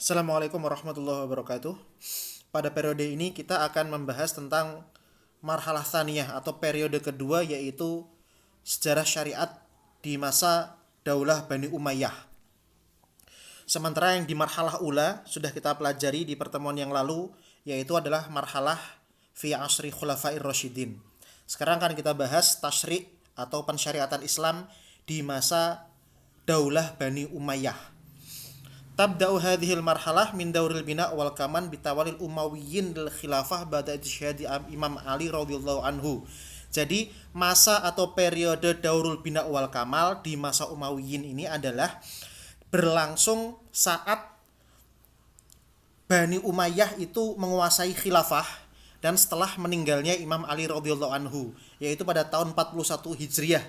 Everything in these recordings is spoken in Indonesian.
Assalamualaikum warahmatullahi wabarakatuh. Pada periode ini kita akan membahas tentang marhalah tsaniyah atau periode kedua, yaitu sejarah syariat di masa Daulah Bani Umayyah. Sementara yang di marhalah ula sudah kita pelajari di pertemuan yang lalu, yaitu adalah marhalah fi asri khulafair rasyidin. Sekarang akan kita bahas tasyri' atau pensyariatan Islam di masa Daulah Bani Umayyah. Tabda'u hadhil marhalah min dauril bina wal kaman bitawalil umawiyyin lil khilafah ba'da istishhadi Imam Ali radhiyallahu anhu. Jadi masa atau periode daurul bina wal kamal di masa Umayyin ini adalah berlangsung saat Bani Umayyah itu menguasai khilafah dan setelah meninggalnya Imam Ali radhiyallahu anhu, yaitu pada tahun 41 Hijriah,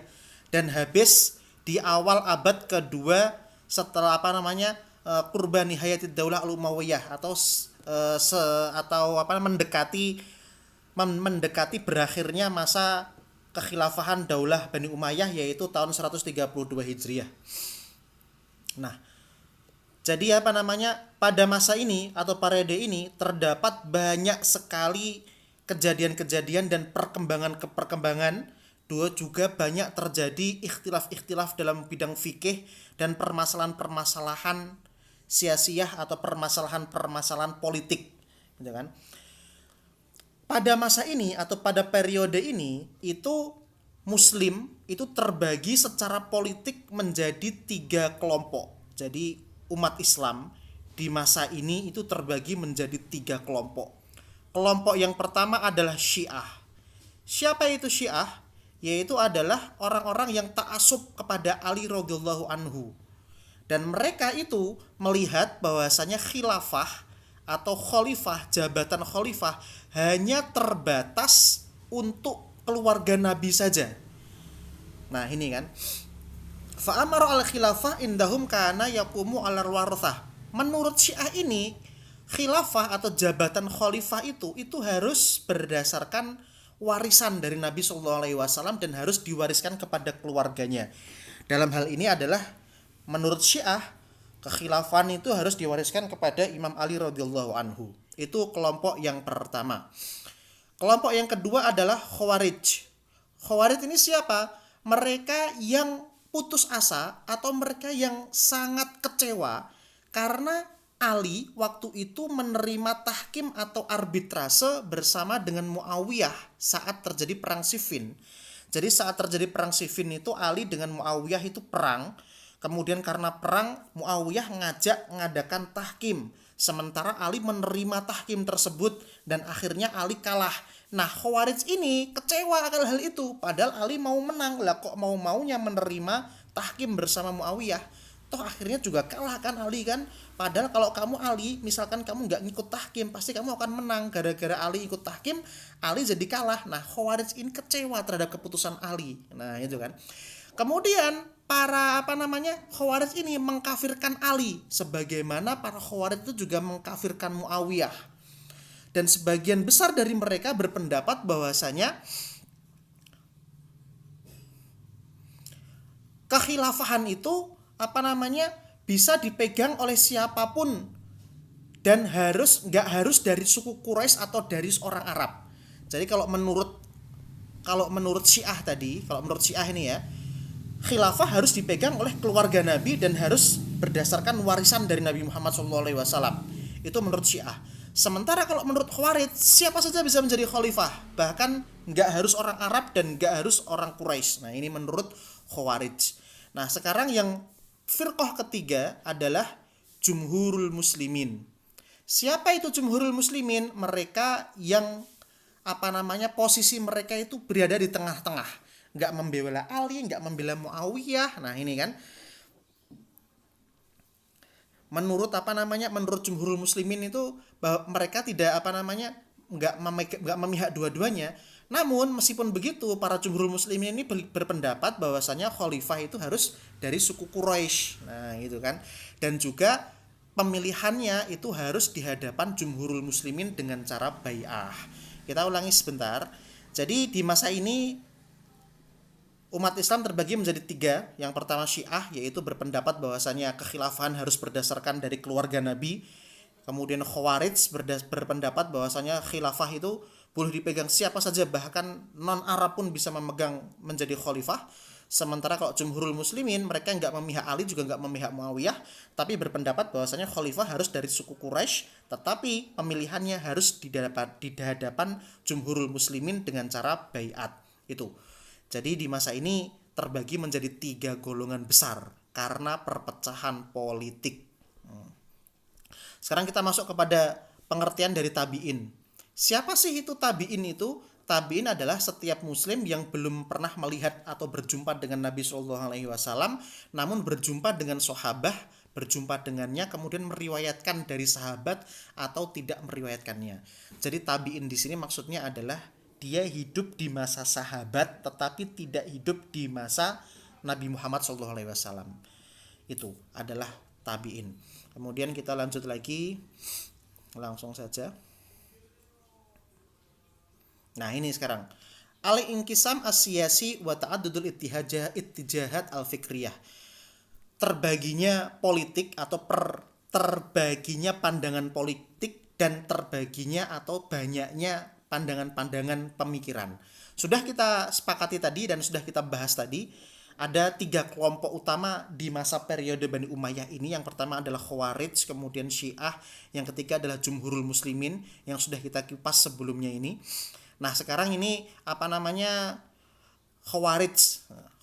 dan habis di awal abad kedua setelah kurban nihayatid daulah al-Umayyah atau mendekati berakhirnya masa kekhilafahan Daulah Bani Umayyah, yaitu tahun 132 Hijriah. Nah, jadi pada masa ini atau periode ini terdapat banyak sekali kejadian-kejadian dan perkembangan. Dua, juga banyak terjadi ikhtilaf-ikhtilaf dalam bidang fikih dan permasalahan-permasalahan siyasiyah atau permasalahan-permasalahan politik, gitu kan. Pada masa ini atau pada periode ini itu Muslim itu terbagi secara politik menjadi 3 kelompok. Jadi umat Islam di masa ini itu terbagi menjadi 3 kelompok. Kelompok yang pertama adalah Syiah. Siapa itu Syiah? Yaitu adalah orang-orang yang ta'assub kepada Ali radhiyallahu anhu. Dan mereka itu melihat bahwasanya khilafah atau khalifah, jabatan khalifah hanya terbatas untuk keluarga Nabi saja. Nah, ini kan. Fa'amara al-khilafah indahum kana yaqumu alal warathah. Menurut Syiah ini, khilafah atau jabatan khalifah itu harus berdasarkan warisan dari Nabi SAW dan harus diwariskan kepada keluarganya. Dalam hal ini adalah menurut Syiah, kekhilafan itu harus diwariskan kepada Imam Ali radhiyallahu anhu. Itu kelompok yang pertama. Kelompok yang kedua adalah Khawarij. Khawarij ini siapa? Mereka yang putus asa atau mereka yang sangat kecewa karena Ali waktu itu menerima tahkim atau arbitrase bersama dengan Muawiyah saat terjadi perang Siffin. Jadi saat terjadi perang Siffin itu Ali dengan Muawiyah itu perang. Kemudian karena perang, Muawiyah ngadakan tahkim. Sementara Ali menerima tahkim tersebut dan akhirnya Ali kalah. Nah, Khawarij ini kecewa akan hal itu. Padahal Ali mau menang. Lah kok mau-maunya menerima tahkim bersama Muawiyah? Toh akhirnya juga kalah kan Ali kan. Padahal kalau kamu Ali, misalkan kamu nggak ngikut tahkim, pasti kamu akan menang. Gara-gara Ali ikut tahkim, Ali jadi kalah. Nah, Khawarij ini kecewa terhadap keputusan Ali. Nah, itu kan. Kemudian para Khawarij ini mengkafirkan Ali, sebagaimana para Khawarij itu juga mengkafirkan Muawiyah. Dan sebagian besar dari mereka berpendapat bahwasanya kekhilafahan itu bisa dipegang oleh siapapun dan nggak harus dari suku Quraisy atau dari orang Arab. Jadi kalau menurut Syiah ini ya, khilafah harus dipegang oleh keluarga Nabi dan harus berdasarkan warisan dari Nabi Muhammad SAW. Itu menurut Syiah. Sementara kalau menurut Khawarij, siapa saja bisa menjadi khalifah, bahkan nggak harus orang Arab dan nggak harus orang Quraisy. Nah, ini menurut Khawarij. Nah, sekarang yang firqah ketiga adalah Jumhurul Muslimin. Siapa itu Jumhurul Muslimin? Mereka yang posisi mereka itu berada di tengah-tengah, nggak membela Ali, nggak membela Muawiyah. Nah, ini kan menurut Jumhurul Muslimin itu bahwa mereka tidak nggak memihak dua-duanya. Namun meskipun begitu, para Jumhurul Muslimin ini berpendapat bahwasanya khalifah itu harus dari suku Quraisy. Nah, gitu kan. Dan juga pemilihannya itu harus di hadapan Jumhurul Muslimin dengan cara bai'ah. Kita ulangi sebentar. Jadi di masa ini umat Islam terbagi menjadi 3. Yang pertama Syiah, yaitu berpendapat bahwasanya kekhilafahan harus berdasarkan dari keluarga Nabi. Kemudian Khawarij berpendapat bahwasanya khilafah itu boleh dipegang siapa saja, bahkan non Arab pun bisa memegang menjadi khalifah. Sementara kalau jumhurul muslimin, mereka nggak memihak Ali juga nggak memihak Muawiyah, tapi berpendapat bahwasanya khalifah harus dari suku Quraisy, tetapi pemilihannya harus di hadapan jumhurul muslimin dengan cara baiat itu. Jadi di masa ini terbagi menjadi 3 golongan besar karena perpecahan politik. Sekarang kita masuk kepada pengertian dari tabi'in. Siapa sih itu tabi'in itu? Tabi'in adalah setiap muslim yang belum pernah melihat atau berjumpa dengan Nabi Shallallahu Alaihi Wasallam, namun berjumpa dengan sahabat, berjumpa dengannya, kemudian meriwayatkan dari sahabat atau tidak meriwayatkannya. Jadi tabi'in di sini maksudnya adalah dia hidup di masa sahabat, tetapi tidak hidup di masa Nabi Muhammad Shallallahu Alaihi Wasallam. Itu adalah tabi'in. Kemudian kita lanjut lagi, langsung saja. Nah ini sekarang al-inqisam as-siyasi wa ta'addudul ittijahat al-fikriyah. Terbaginya politik atau terbaginya pandangan politik dan terbaginya atau banyaknya pandangan-pandangan pemikiran. Sudah kita sepakati tadi dan sudah kita bahas tadi. Ada 3 kelompok utama di masa periode Bani Umayyah ini. Yang pertama adalah Khawarij, kemudian Syiah, yang ketiga adalah Jumhurul Muslimin yang sudah kita kupas sebelumnya ini. Nah sekarang ini Khawarij.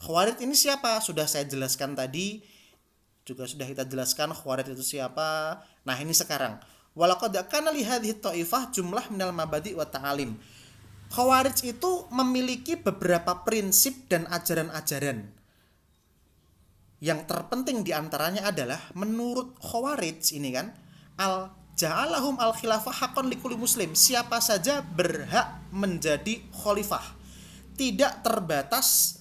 Khawarij ini siapa? Sudah saya jelaskan tadi, juga sudah kita jelaskan Khawarij itu siapa. Nah ini sekarang, walaqad kana li hadhihi ta'ifah jumlah minal mabadi' wa ta'alim. Khawarij itu memiliki beberapa prinsip dan ajaran-ajaran. Yang terpenting diantaranya adalah menurut Khawarij ini kan, ja'alahum al-khilafah haqqan likulli muslim. Siapa saja berhak menjadi khalifah. Tidak terbatas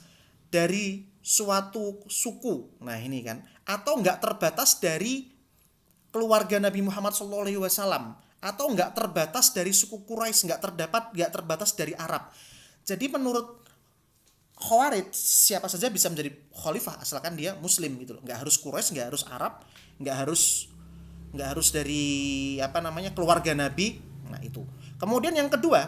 dari suatu suku. Nah ini kan. Atau enggak terbatas dari keluarga Nabi Muhammad SAW. Atau enggak terbatas dari suku Quraisy. Enggak terbatas dari Arab. Jadi menurut Khawarij, siapa saja bisa menjadi khalifah asalkan dia muslim gitu loh. Enggak harus Quraisy, enggak harus Arab, enggak harus dari keluarga Nabi. Nah itu. Kemudian yang kedua,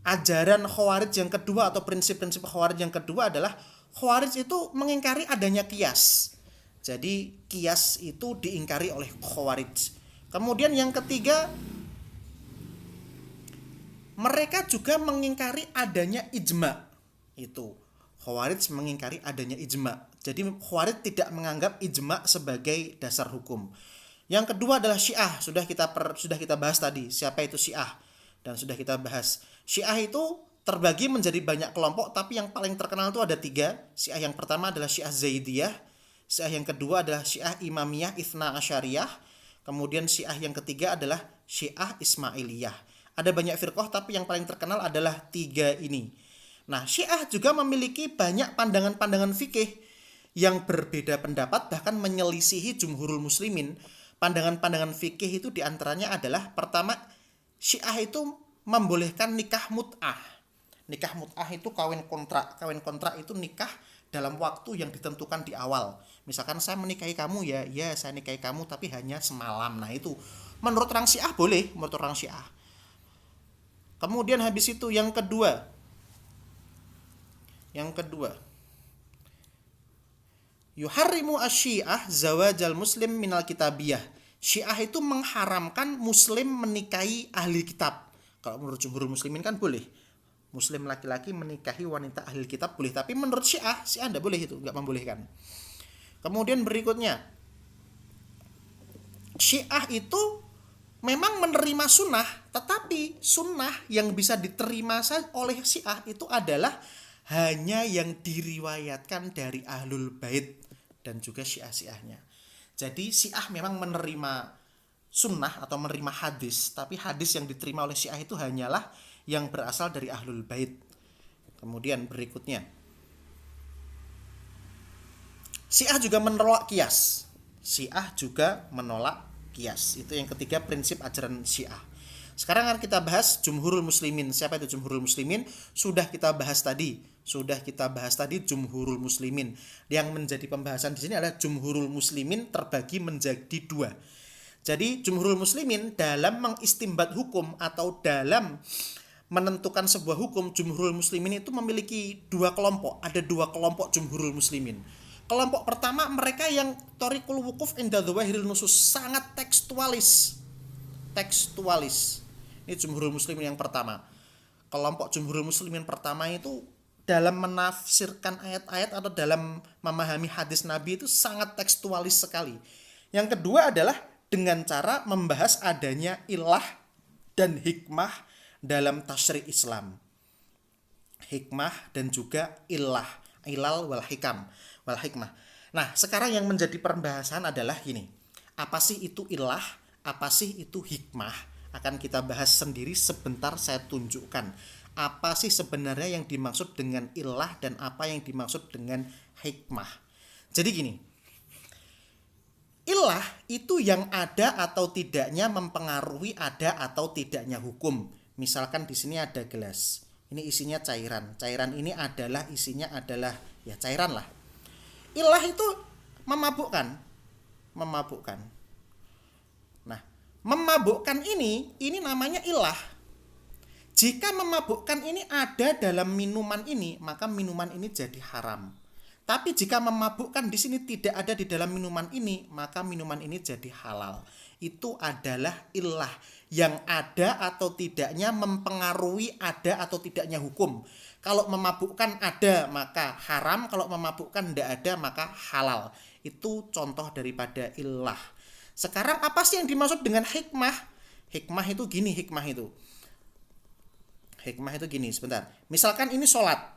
ajaran Khawarij yang kedua atau prinsip-prinsip Khawarij yang kedua adalah Khawarij itu mengingkari adanya qiyas. Jadi qiyas itu diingkari oleh Khawarij. Kemudian yang ketiga, mereka juga mengingkari adanya ijma. Itu Khawarij mengingkari adanya ijma. Jadi Khawarij tidak menganggap ijma sebagai dasar hukum. Yang kedua adalah Syiah. Sudah kita bahas tadi siapa itu Syiah dan sudah kita bahas. Syiah itu terbagi menjadi banyak kelompok, tapi yang paling terkenal itu ada 3. Syiah yang pertama adalah Syiah Zaidiyah. Syiah yang kedua adalah Syiah Imamiyah Itsna Asyariyah. Kemudian Syiah yang ketiga adalah Syiah Ismailiyah. Ada banyak firqah, tapi yang paling terkenal adalah 3 ini. Nah, Syiah juga memiliki banyak pandangan-pandangan fikih yang berbeda pendapat, bahkan menyelisihi jumhurul muslimin. Pandangan-pandangan fikih itu diantaranya adalah, pertama, Syiah itu membolehkan nikah mut'ah. Nikah mut'ah itu kawin kontrak. Kawin kontrak itu nikah dalam waktu yang ditentukan di awal. Misalkan saya menikahi kamu ya saya nikahi kamu tapi hanya semalam. Nah itu menurut orang Syiah boleh, menurut orang Syiah. Kemudian habis itu yang kedua, yuharrimu asy-syiah zawajal muslim minal kitabiyah. Syiah itu mengharamkan muslim menikahi ahli kitab. Kalau menurut jumhurul muslimin kan boleh. Muslim laki-laki menikahi wanita ahli kitab boleh, tapi menurut Syiah enggak boleh, itu enggak membolehkan. Kemudian berikutnya, Syiah itu memang menerima sunnah, tetapi sunnah yang bisa diterima oleh Syiah itu adalah hanya yang diriwayatkan dari Ahlul Bait dan juga Syiah-Syiahnya. Jadi Syiah memang menerima sunnah atau menerima hadis, tapi hadis yang diterima oleh Syiah itu hanyalah yang berasal dari Ahlul Bait. Kemudian berikutnya, Syiah juga menolak qiyas. Itu yang ketiga prinsip ajaran Syiah. Sekarang akan kita bahas jumhurul muslimin. Siapa itu jumhurul muslimin? Sudah kita bahas tadi jumhurul muslimin. Yang menjadi pembahasan di sini adalah jumhurul muslimin terbagi menjadi 2. Jadi jumhurul muslimin dalam mengistimbat hukum atau dalam menentukan sebuah hukum, jumhurul muslimin itu memiliki dua kelompok. Ada dua kelompok jumhurul muslimin. Kelompok pertama mereka yang thoriqul wukuf inda dzawahiril nusus, sangat tekstualis. Tekstualis. Ini jumhurul muslimin yang pertama. Kelompok jumhurul muslimin pertama itu dalam menafsirkan ayat-ayat atau dalam memahami hadis Nabi itu sangat tekstualis sekali. Yang kedua adalah dengan cara membahas adanya ilah dan hikmah dalam tasyri' Islam. Hikmah dan juga ilal wal hikmah. Nah, sekarang yang menjadi pembahasan adalah gini. Apa sih itu ilah? Apa sih itu hikmah? Akan kita bahas sendiri sebentar, saya tunjukkan. Apa sih sebenarnya yang dimaksud dengan ilah dan apa yang dimaksud dengan hikmah? Jadi gini. Ilah itu yang ada atau tidaknya mempengaruhi ada atau tidaknya hukum. Misalkan di sini ada gelas. Ini isinya cairan. Cairan ini isinya adalah ya cairan lah. Ilah itu memabukkan. Nah, memabukkan ini namanya ilah. Jika memabukkan ini ada dalam minuman ini, maka minuman ini jadi haram. Tapi jika memabukkan di sini tidak ada di dalam minuman ini, maka minuman ini jadi halal. Itu adalah ilah yang ada atau tidaknya mempengaruhi ada atau tidaknya hukum. Kalau memabukkan ada maka haram, kalau memabukkan tidak ada maka halal. Itu contoh daripada ilah. Sekarang apa sih yang dimaksud dengan hikmah? Hikmah itu gini, Hikmah itu gini, sebentar. Misalkan ini sholat.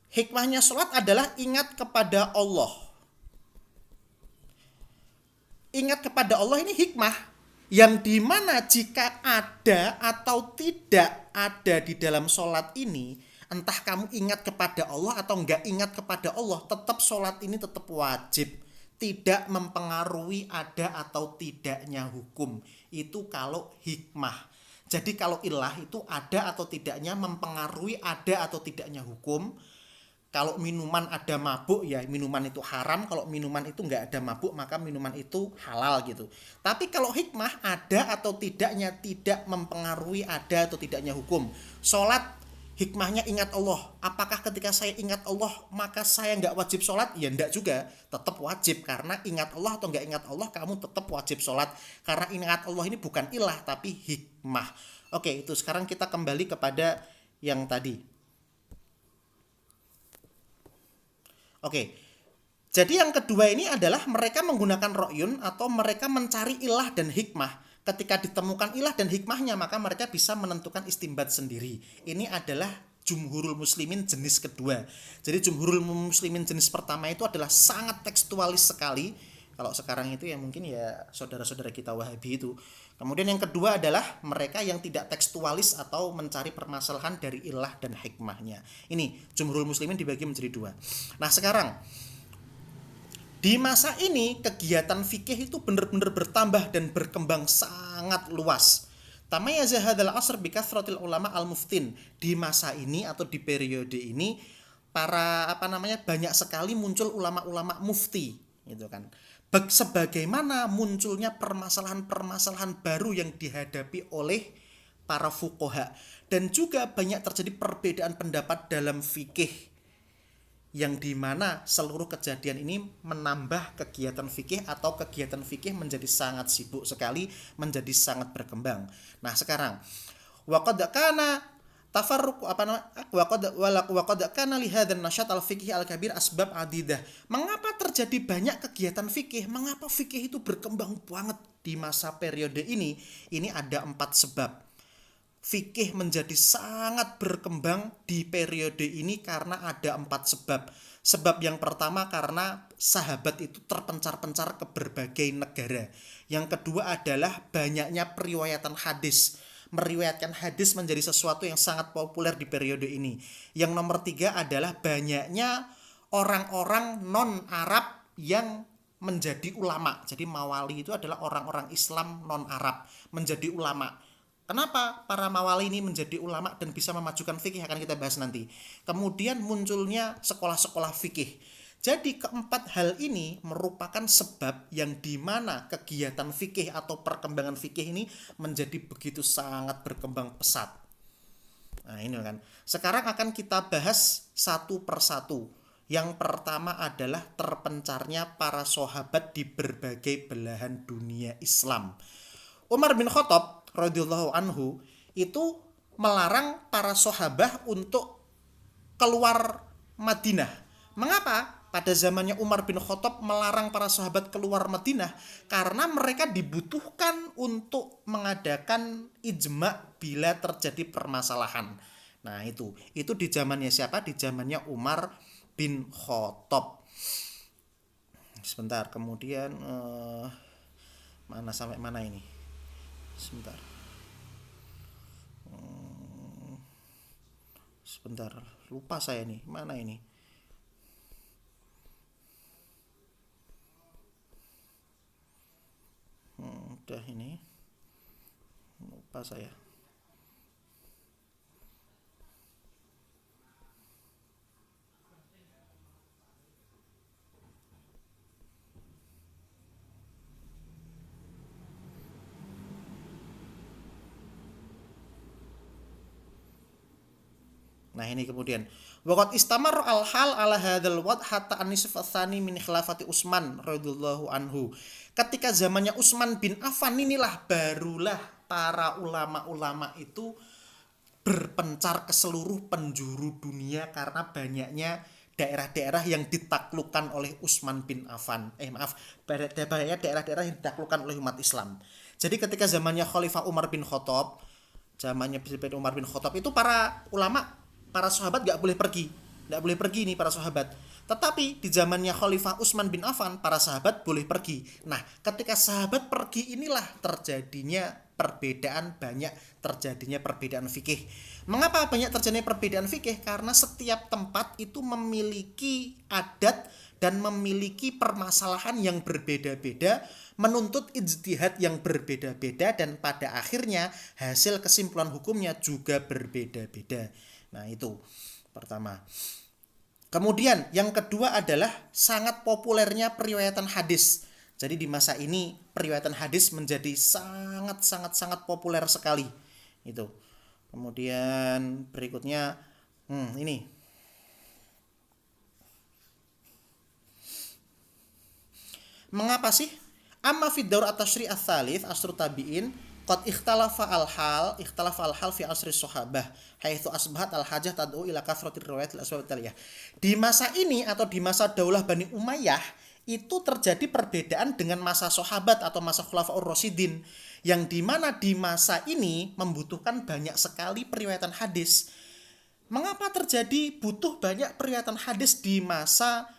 Hikmahnya sholat adalah ingat kepada Allah. Ingat kepada Allah ini hikmah. Yang dimana jika ada atau tidak ada di dalam sholat ini, entah kamu ingat kepada Allah atau enggak ingat kepada Allah, tetap sholat ini tetap wajib. Tidak mempengaruhi ada atau tidaknya hukum. Itu kalau hikmah. Jadi kalau ilah itu ada atau tidaknya mempengaruhi ada atau tidaknya hukum. Kalau minuman ada mabuk ya minuman itu haram. Kalau minuman itu nggak ada mabuk maka minuman itu halal gitu. Tapi kalau hikmah ada atau tidaknya tidak mempengaruhi ada atau tidaknya hukum. Sholat hikmahnya ingat Allah. Apakah ketika saya ingat Allah maka saya nggak wajib sholat? Ya enggak juga. Tetap wajib karena ingat Allah atau nggak ingat Allah kamu tetap wajib sholat. Karena ingat Allah ini bukan ilah tapi hikmah. Oke, itu sekarang kita kembali kepada yang tadi. Oke, jadi yang kedua ini adalah mereka menggunakan ro'yun atau mereka mencari ilah dan hikmah. Ketika ditemukan ilah dan hikmahnya maka mereka bisa menentukan istimbat sendiri. Ini adalah jumhurul muslimin jenis kedua. Jadi jumhurul muslimin jenis pertama itu adalah sangat tekstualis sekali. Kalau sekarang itu ya mungkin ya saudara-saudara kita Wahabi itu. Kemudian yang kedua adalah mereka yang tidak tekstualis atau mencari permasalahan dari ilah dan hikmahnya. Ini jumhurul muslimin dibagi menjadi dua. Nah sekarang di masa ini kegiatan fikih itu benar-benar bertambah dan berkembang sangat luas. Tamayyaza hadzal asr bi kathratil ulama al-muftin. Di masa ini atau di periode ini banyak sekali muncul ulama-ulama mufti gitu kan. Sebagaimana munculnya permasalahan-permasalahan baru yang dihadapi oleh para fuqaha dan juga banyak terjadi perbedaan pendapat dalam fikih yang dimana seluruh kejadian ini menambah kegiatan fikih atau kegiatan fikih menjadi sangat sibuk sekali, menjadi sangat berkembang. Nah sekarang waqad kana tafarruq waqad kana li hadzal nasyat al-fiqhi al-kabir asbab adidah. Mengapa terjadi banyak kegiatan fikih? Mengapa fikih itu berkembang banget di masa periode ini? Ini ada 4 sebab. Fikih menjadi sangat berkembang di periode ini karena ada 4 sebab. Sebab yang pertama karena sahabat itu terpencar-pencar ke berbagai negara. Yang kedua adalah banyaknya periwayatan hadis. Meriwayatkan hadis menjadi sesuatu yang sangat populer di periode ini. Yang nomor 3 adalah banyaknya orang-orang non-Arab yang menjadi ulama. Jadi mawali itu adalah orang-orang Islam non-Arab menjadi ulama. Kenapa para mawali ini menjadi ulama dan bisa memajukan fikih akan kita bahas nanti. Kemudian munculnya sekolah-sekolah fikih. Jadi keempat hal ini merupakan sebab yang dimana kegiatan fikih atau perkembangan fikih ini menjadi begitu sangat berkembang pesat. Nah ini kan. Sekarang akan kita bahas satu persatu. Yang pertama adalah terpencarnya para sahabat di berbagai belahan dunia Islam. Umar bin Khattab radhiyallahu anhu itu melarang para sahabat untuk keluar Madinah. Mengapa? Pada zamannya Umar bin Khattab melarang para sahabat keluar Madinah karena mereka dibutuhkan untuk mengadakan ijma bila terjadi permasalahan. Nah, itu di zamannya siapa? Di zamannya Umar bin Khattab. Sebentar, kemudian mana sampai mana ini? Sebentar. Sebentar, lupa saya nih. Mana ini? Udah ini. Lupa saya. Nah ini kemudian waqad istamar al-hal ala hadzal wad hatta an-nisf ats-tsani min khilafati Utsman radhiyallahu anhu. Ketika zamannya Utsman bin Affan inilah barulah para ulama-ulama itu berpencar ke seluruh penjuru dunia karena banyaknya daerah-daerah yang ditaklukkan oleh Utsman bin Affan. Banyaknya daerah-daerah yang ditaklukkan oleh umat Islam. Jadi ketika zamannya Khalifah Umar bin Khattab, itu para ulama, para sahabat nggak boleh pergi nih para sahabat. Tetapi di zamannya Khalifah Utsman bin Affan para sahabat boleh pergi. Nah ketika sahabat pergi inilah terjadinya perbedaan fikih. Mengapa banyak terjadinya perbedaan fikih? Karena setiap tempat itu memiliki adat dan memiliki permasalahan yang berbeda-beda, menuntut ijtihad yang berbeda-beda, dan pada akhirnya hasil kesimpulan hukumnya juga berbeda-beda. Nah itu pertama. Kemudian yang kedua adalah sangat populernya periwayatan hadis. Jadi di masa ini periwayatan hadis menjadi sangat populer sekali. Itu. Kemudian berikutnya ini. Mengapa sih? Amma fid daur at-tasyri' ats-tsalits asrut tabi'in qad ikhtalafa al-hal fi asri sahabah haitsu asbahat al-hajah tad'u ila kathratir riwayat al-asbab taliyah. Di masa ini atau di masa Daulah Bani Umayyah itu terjadi perbedaan dengan masa sahabat atau masa Khulafaur Rasyidin yang dimana di masa ini membutuhkan banyak sekali periwayatan hadis. Mengapa terjadi butuh banyak periwayatan hadis di masa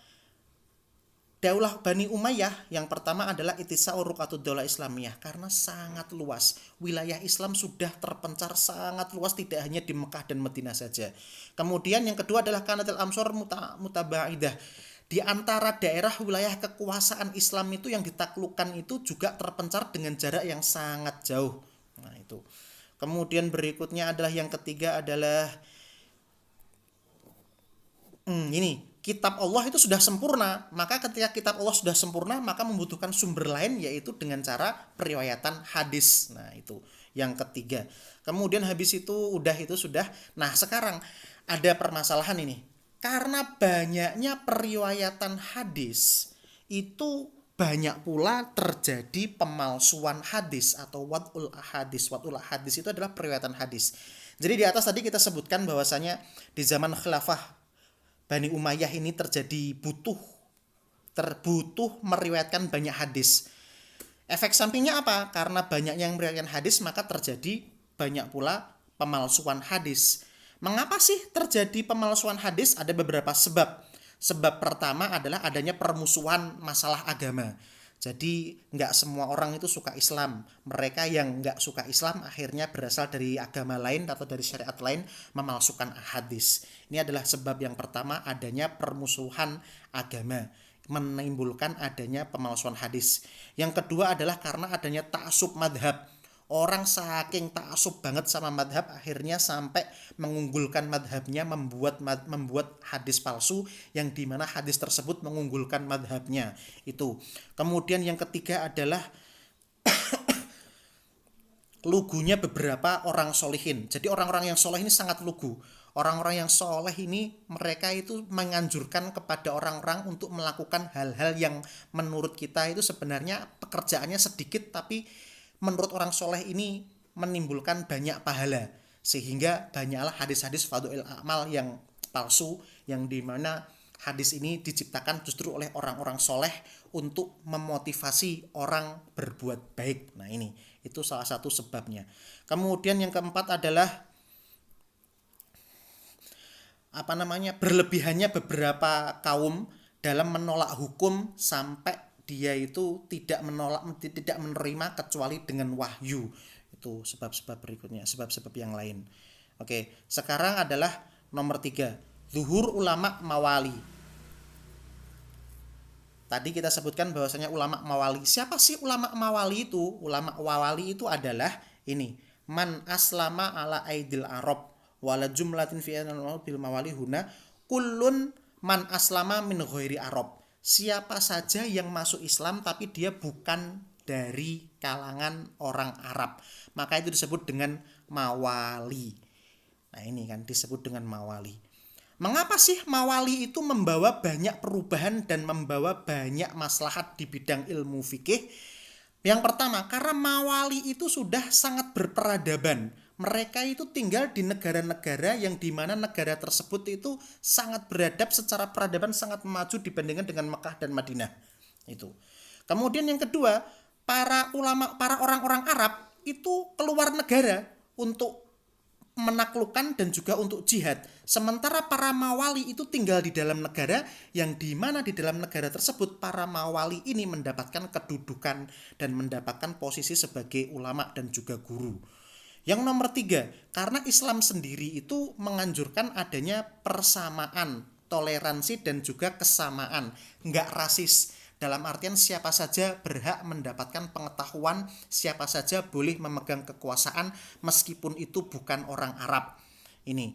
Daulah Bani Umayyah? Yang pertama adalah ittisa'ur ruqatud daulah Islamiyah, karena sangat luas. Wilayah Islam sudah terpencar sangat luas, tidak hanya di Mekah dan Madinah saja. Kemudian yang kedua adalah kanatil amsor mutabaidah. Di antara daerah wilayah kekuasaan Islam itu yang ditaklukkan itu juga terpencar dengan jarak yang sangat jauh. Nah, itu. Kemudian berikutnya adalah yang ketiga adalah ini. Kitab Allah itu sudah sempurna, maka ketika kitab Allah sudah sempurna, maka membutuhkan sumber lain yaitu dengan cara periwayatan hadis. Nah, itu yang ketiga. Kemudian habis itu sudah. Nah, sekarang ada permasalahan ini. Karena banyaknya periwayatan hadis, itu banyak pula terjadi pemalsuan hadis atau wad'ul ahadis. Wad'ul ahadis itu adalah periwayatan hadis. Jadi di atas tadi kita sebutkan bahwasanya di zaman khilafah Bani Umayyah ini terjadi butuh meriwayatkan banyak hadis. Efek sampingnya apa? Karena banyaknya yang meriwayatkan hadis, maka terjadi banyak pula pemalsuan hadis. Mengapa sih terjadi pemalsuan hadis? Ada beberapa sebab. Sebab pertama adalah adanya permusuhan masalah agama. Jadi nggak semua orang itu suka Islam. Mereka yang nggak suka Islam akhirnya berasal dari agama lain atau dari syariat lain memalsukan hadis. Ini adalah sebab yang pertama, adanya permusuhan agama, menimbulkan adanya pemalsuan hadis. Yang kedua adalah karena adanya ta'assub madhab. Orang saking ta'assub banget sama madhab akhirnya sampai mengunggulkan madhabnya, membuat hadis palsu yang dimana hadis tersebut mengunggulkan madhabnya itu. Kemudian yang ketiga adalah lugunya beberapa orang solihin. Jadi orang-orang yang soleh ini sangat lugu. Orang-orang yang soleh ini mereka itu menganjurkan kepada orang-orang untuk melakukan hal-hal yang menurut kita itu sebenarnya pekerjaannya sedikit, tapi menurut orang soleh ini menimbulkan banyak pahala, sehingga banyaklah hadis-hadis fadhil amal yang palsu, yang dimana hadis ini diciptakan justru oleh orang-orang soleh untuk memotivasi orang berbuat baik. Nah ini itu salah satu sebabnya. Kemudian yang keempat adalah berlebihannya beberapa kaum dalam menolak hukum sampai dia itu tidak menerima kecuali dengan wahyu. Itu sebab-sebab berikutnya, sebab-sebab yang lain. Oke, sekarang adalah nomor 3, zuhur ulama mawali. Tadi kita sebutkan bahwasanya ulama mawali. Siapa sih ulama mawali itu? Ulama mawali itu adalah ini, man aslama ala aidil arab wala jumlatin fi bil mawali huna kullun man aslama min ghairi arab. Siapa saja yang masuk Islam tapi dia bukan dari kalangan orang Arab, maka itu disebut dengan mawali. Nah ini kan disebut dengan mawali. Mengapa sih mawali itu membawa banyak perubahan dan membawa banyak maslahat di bidang ilmu fikih? Yang pertama, karena mawali itu sudah sangat berperadaban. Mereka itu tinggal di negara-negara yang dimana negara tersebut itu sangat beradab, secara peradaban sangat maju dibandingkan dengan Mekah dan Madinah. Itu. Kemudian yang kedua, para orang-orang Arab itu keluar negara untuk menaklukkan dan juga untuk jihad. Sementara para mawali itu tinggal di dalam negara yang dimana di dalam negara tersebut para mawali ini mendapatkan kedudukan dan mendapatkan posisi sebagai ulama dan juga guru. Yang nomor 3, karena Islam sendiri itu menganjurkan adanya persamaan, toleransi dan juga kesamaan, enggak rasis. Dalam artian siapa saja berhak mendapatkan pengetahuan, siapa saja boleh memegang kekuasaan meskipun itu bukan orang Arab. Ini.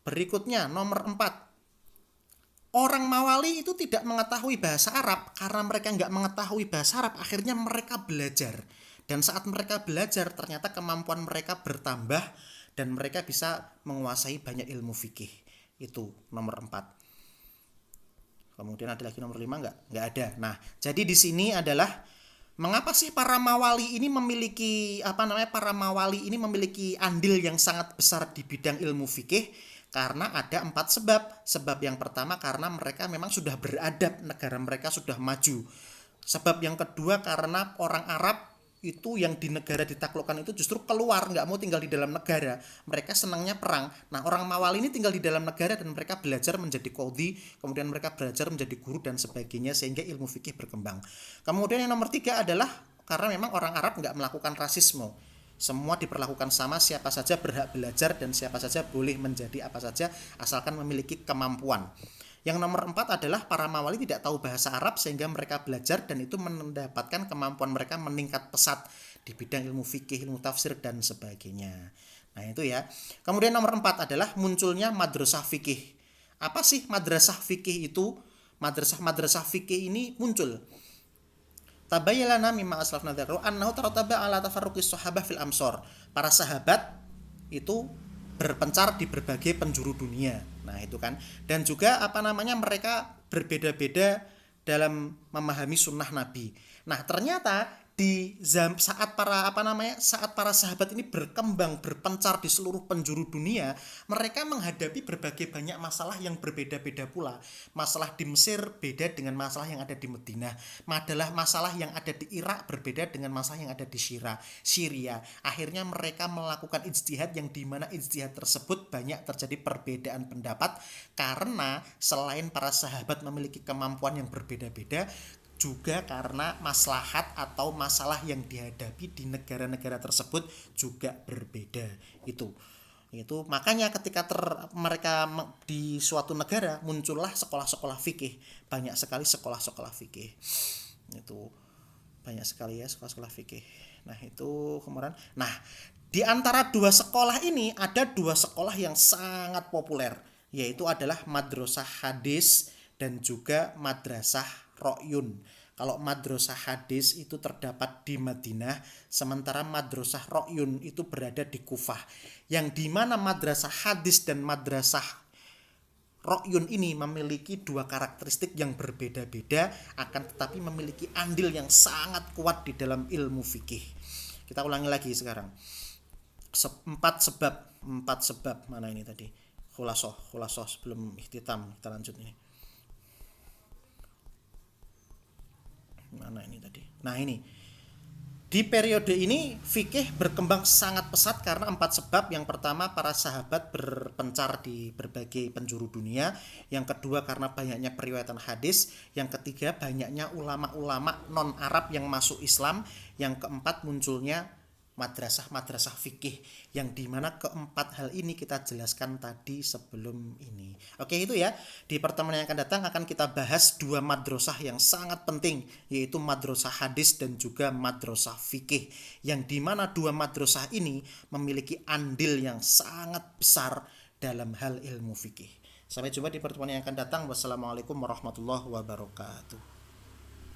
Berikutnya nomor 4. Orang mawali itu tidak mengetahui bahasa Arab. Karena mereka enggak mengetahui bahasa Arab, akhirnya mereka belajar. Dan saat mereka belajar ternyata kemampuan mereka bertambah dan mereka bisa menguasai banyak ilmu fikih. Itu nomor 4. Kemudian ada lagi nomor 5 enggak ada. Nah, jadi di sini adalah mengapa sih para mawali ini memiliki para mawali ini memiliki andil yang sangat besar di bidang ilmu fikih? Karena ada 4 sebab. Sebab yang pertama karena mereka memang sudah beradab, negara mereka sudah maju. Sebab yang kedua karena orang Arab itu yang di negara ditaklukkan itu justru keluar, nggak mau tinggal di dalam negara, mereka senangnya perang. Nah orang mawali ini tinggal di dalam negara dan mereka belajar menjadi qadhi, kemudian mereka belajar menjadi guru dan sebagainya sehingga ilmu fikih berkembang. Kemudian yang nomor 3 adalah karena memang orang Arab nggak melakukan rasisme, semua diperlakukan sama, siapa saja berhak belajar dan siapa saja boleh menjadi apa saja asalkan memiliki kemampuan. Yang nomor 4 adalah para mawali tidak tahu bahasa Arab sehingga mereka belajar dan itu mendapatkan kemampuan mereka meningkat pesat di bidang ilmu fikih, ilmu tafsir dan sebagainya. Nah itu ya. Kemudian nomor 4 adalah munculnya madrasah fikih. Apa sih madrasah fikih itu? Madrasah fikih ini muncul. Tabayyana mimma aslafna dzakru annahu tarataba ala tafarruqis sahabah fil amsar. Para sahabat itu berpencar di berbagai penjuru dunia. Nah, itu kan. Dan juga mereka berbeda-beda dalam memahami sunnah Nabi. Nah, ternyata di saat para sahabat ini berkembang, berpencar di seluruh penjuru dunia, mereka menghadapi berbagai banyak masalah yang berbeda-beda pula. Masalah di Mesir beda dengan masalah yang ada di Madinah. Masalah yang ada di Irak berbeda dengan masalah yang ada di Syria. Akhirnya mereka melakukan ijtihad yang dimana ijtihad tersebut banyak terjadi perbedaan pendapat karena selain para sahabat memiliki kemampuan yang berbeda-beda, juga karena maslahat atau masalah yang dihadapi di negara-negara tersebut juga berbeda. Itu makanya ketika mereka di suatu negara muncullah sekolah-sekolah fikih, banyak sekali sekolah-sekolah fikih. Itu banyak sekali ya sekolah-sekolah fikih. Nah itu kemarin. Nah di antara dua sekolah ini ada dua sekolah yang sangat populer, yaitu adalah madrasah hadis dan juga madrasah Ro'yun. Kalau madrasah hadis itu terdapat di Madinah, sementara madrasah Ro'yun itu berada di Kufah. Yang dimana madrasah hadis dan madrasah Ro'yun ini memiliki dua karakteristik yang berbeda-beda, akan tetapi memiliki andil yang sangat kuat di dalam ilmu fikih. Kita ulangi lagi sekarang. Empat sebab mana ini tadi? Khulasoh sebelum ihtitam kita lanjut ini. Mana ini tadi? Nah ini. Di periode ini fikih berkembang sangat pesat karena empat sebab. Yang pertama, para sahabat berpencar di berbagai penjuru dunia. Yang kedua, karena banyaknya periwayatan hadis. Yang ketiga, banyaknya ulama-ulama non-Arab yang masuk Islam. Yang keempat, munculnya madrasah-madrasah fikih, yang dimana keempat hal ini kita jelaskan tadi sebelum ini. Oke, itu ya. Di pertemuan yang akan datang akan kita bahas dua madrasah yang sangat penting, yaitu madrasah hadis dan juga madrasah fikih, yang dimana dua madrasah ini memiliki andil yang sangat besar dalam hal ilmu fikih. Sampai jumpa di pertemuan yang akan datang. Wassalamualaikum warahmatullahi wabarakatuh.